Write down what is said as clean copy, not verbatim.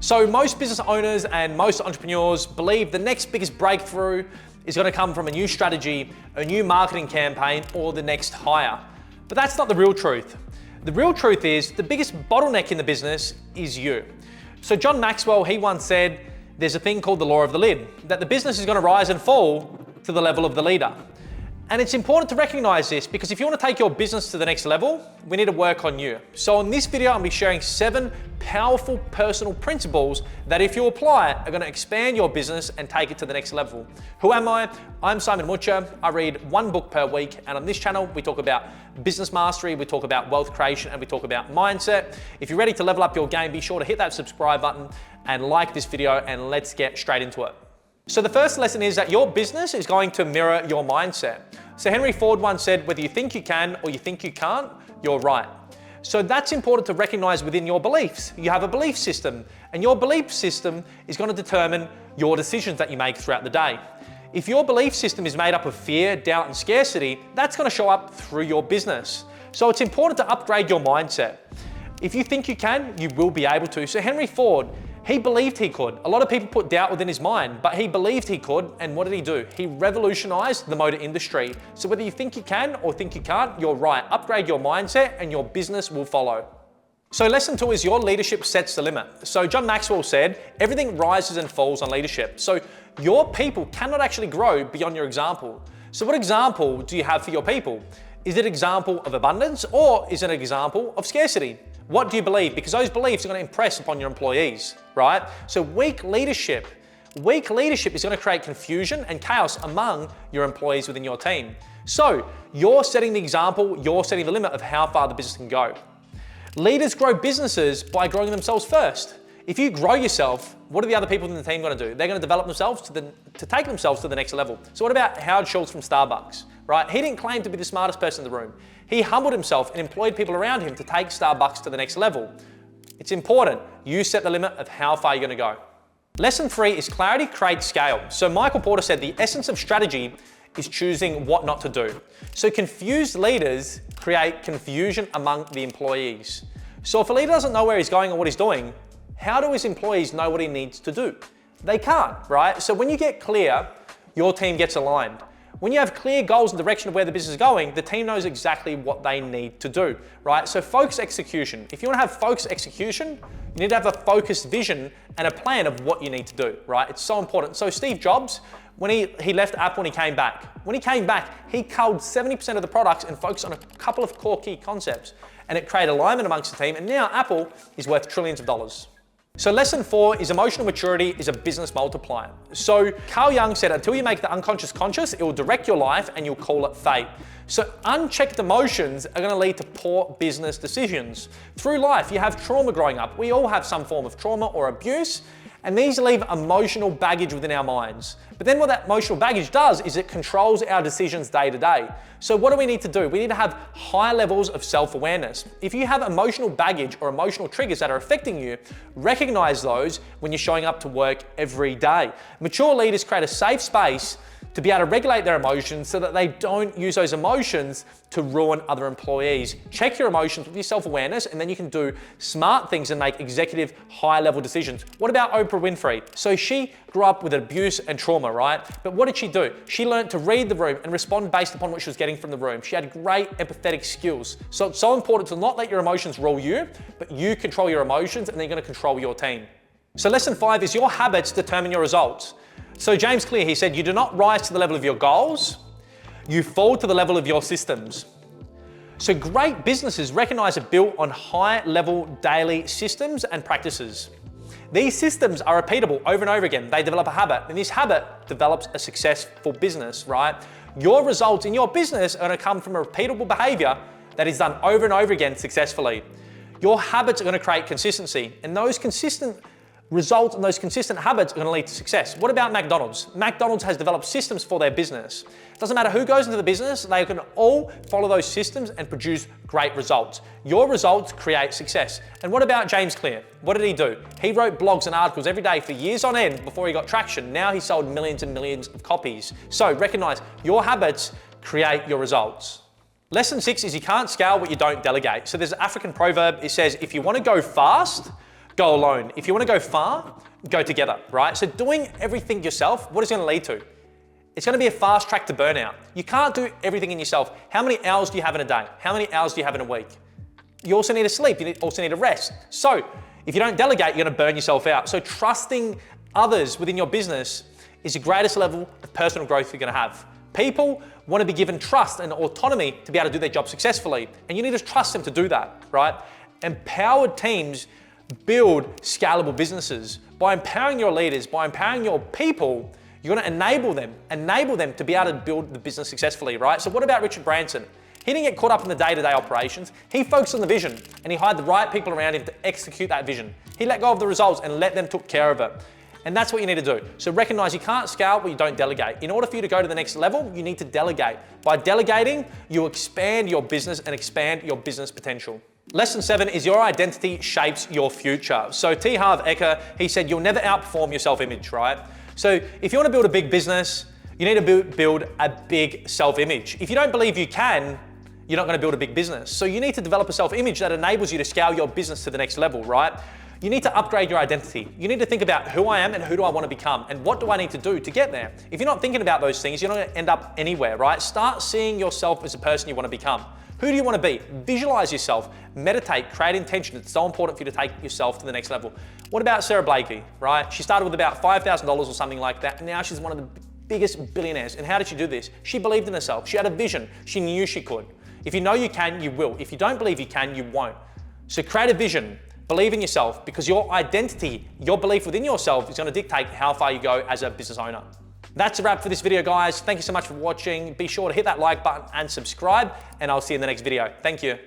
So most business owners and most entrepreneurs believe the next biggest breakthrough is going to come from a new strategy, a new marketing campaign, or the next hire. But that's not the real truth. The real truth is the biggest bottleneck in the business is you. So John Maxwell, he once said, there's a thing called the law of the lid, that the business is going to rise and fall to the level of the leader. And it's important to recognize this because if you want to take your business to the next level, we need to work on you. So in this video, I'll be sharing 7 powerful personal principles that if you apply are going to expand your business and take it to the next level. Who am I? I'm Simon Mucha. I read 1 book per week. And on this channel, we talk about business mastery, we talk about wealth creation, and we talk about mindset. If you're ready to level up your game, be sure to hit that subscribe button and like this video, and let's get straight into it. So the first lesson is that your business is going to mirror your mindset. So Henry Ford once said, whether you think you can or you think you can't, you're right. So that's important to recognize within your beliefs. You have a belief system, and your belief system is going to determine your decisions that you make throughout the day. If your belief system is made up of fear, doubt, and scarcity, that's going to show up through your business. So it's important to upgrade your mindset. If you think you can, you will be able to. So Henry Ford, he believed he could. A lot of people put doubt within his mind, but he believed he could, and what did he do? He revolutionized the motor industry. So whether you think you can or think you can't, you're right. Upgrade your mindset and your business will follow. So lesson 2 is your leadership sets the limit. So John Maxwell said, everything rises and falls on leadership. So your people cannot actually grow beyond your example. So what example do you have for your people? Is it an example of abundance or is it an example of scarcity? What do you believe? Because those beliefs are going to impress upon your employees, right? So weak leadership is going to create confusion and chaos among your employees within your team. So you're setting the example, you're setting the limit of how far the business can go. Leaders grow businesses by growing themselves first. If you grow yourself, what are the other people in the team going to do? They're going to develop themselves to take themselves to the next level. So what about Howard Schultz from Starbucks, right? He didn't claim to be the smartest person in the room. He humbled himself and employed people around him to take Starbucks to the next level. It's important. You set the limit of how far you're going to go. Lesson 3 is clarity creates scale. So Michael Porter said the essence of strategy is choosing what not to do. So confused leaders create confusion among the employees. So if a leader doesn't know where he's going or what he's doing, how do his employees know what he needs to do? They can't, right? So when you get clear, your team gets aligned. When you have clear goals and direction of where the business is going, the team knows exactly what they need to do, right? So focus execution. If you want to have focused execution, you need to have a focused vision and a plan of what you need to do, right? It's so important. So Steve Jobs, when he left Apple and he came back, he culled 70% of the products and focused on a couple of core key concepts. And it created alignment amongst the team. And now Apple is worth trillions of dollars. So lesson 4 is emotional maturity is a business multiplier. So Carl Jung said, until you make the unconscious conscious, it will direct your life and you'll call it fate. So unchecked emotions are going to lead to poor business decisions. Through life, you have trauma growing up. We all have some form of trauma or abuse, and these leave emotional baggage within our minds. But then what that emotional baggage does is it controls our decisions day to day. So what do we need to do? We need to have high levels of self-awareness. If you have emotional baggage or emotional triggers that are affecting you, recognize those when you're showing up to work every day. Mature leaders create a safe space to be able to regulate their emotions so that they don't use those emotions to ruin other employees. Check your emotions with your self-awareness, and then you can do smart things and make executive high-level decisions. What about Oprah Winfrey? So she grew up with abuse and trauma, right? But what did she do? She learned to read the room and respond based upon what she was getting from the room. She had great empathetic skills. So it's so important to not let your emotions rule you, but you control your emotions, and then you're going to control your team. So lesson 5 is your habits determine your results. So James Clear, he said, you do not rise to the level of your goals, you fall to the level of your systems. So great businesses recognize are built on high-level daily systems and practices. These systems are repeatable over and over again. They develop a habit, and this habit develops a successful business, right? Your results in your business are going to come from a repeatable behavior that is done over and over again successfully. Your habits are going to create consistency, and those consistent results and those consistent habits are going to lead to success. What about McDonald's? McDonald's has developed systems for their business. It doesn't matter who goes into the business, they can all follow those systems and produce great results. Your results create success. And what about James Clear? What did he do? He wrote blogs and articles every day for years on end before he got traction. Now he sold millions and millions of copies. So recognize your habits create your results. Lesson 6 is you can't scale what you don't delegate. So there's an African proverb, it says, if you want to go fast, go alone. If you want to go far, go together, right? So doing everything yourself, what is it going to lead to? It's going to be a fast track to burnout. You can't do everything in yourself. How many hours do you have in a day? How many hours do you have in a week? You also need to sleep. You also need to rest. So if you don't delegate, you're going to burn yourself out. So trusting others within your business is the greatest level of personal growth you're going to have. People want to be given trust and autonomy to be able to do their job successfully. And you need to trust them to do that, right? Empowered teams build scalable businesses. By empowering your leaders, by empowering your people, you're going to enable them to be able to build the business successfully, right? So what about Richard Branson? He didn't get caught up in the day-to-day operations. He focused on the vision and he hired the right people around him to execute that vision. He let go of the results and let them take care of it. And that's what you need to do. So recognize you can't scale what you don't delegate. In order for you to go to the next level, you need to delegate. By delegating, you expand your business and expand your business potential. Lesson 7 is your identity shapes your future. So T. Harv Eker, he said, you'll never outperform your self-image, right? So if you want to build a big business, you need to build a big self-image. If you don't believe you can, you're not going to build a big business. So you need to develop a self-image that enables you to scale your business to the next level, right? You need to upgrade your identity. You need to think about who I am and who do I want to become and what do I need to do to get there. If you're not thinking about those things, you're not going to end up anywhere, right? Start seeing yourself as a person you want to become. Who do you want to be? Visualize yourself, meditate, create intention. It's so important for you to take yourself to the next level. What about Sarah Blakey, right? She started with about $5,000 or something like that. And now she's one of the biggest billionaires. And how did she do this? She believed in herself. She had a vision. She knew she could. If you know you can, you will. If you don't believe you can, you won't. So create a vision. Believe in yourself because your identity, your belief within yourself is going to dictate how far you go as a business owner. That's a wrap for this video, guys. Thank you so much for watching. Be sure to hit that like button and subscribe, and I'll see you in the next video. Thank you.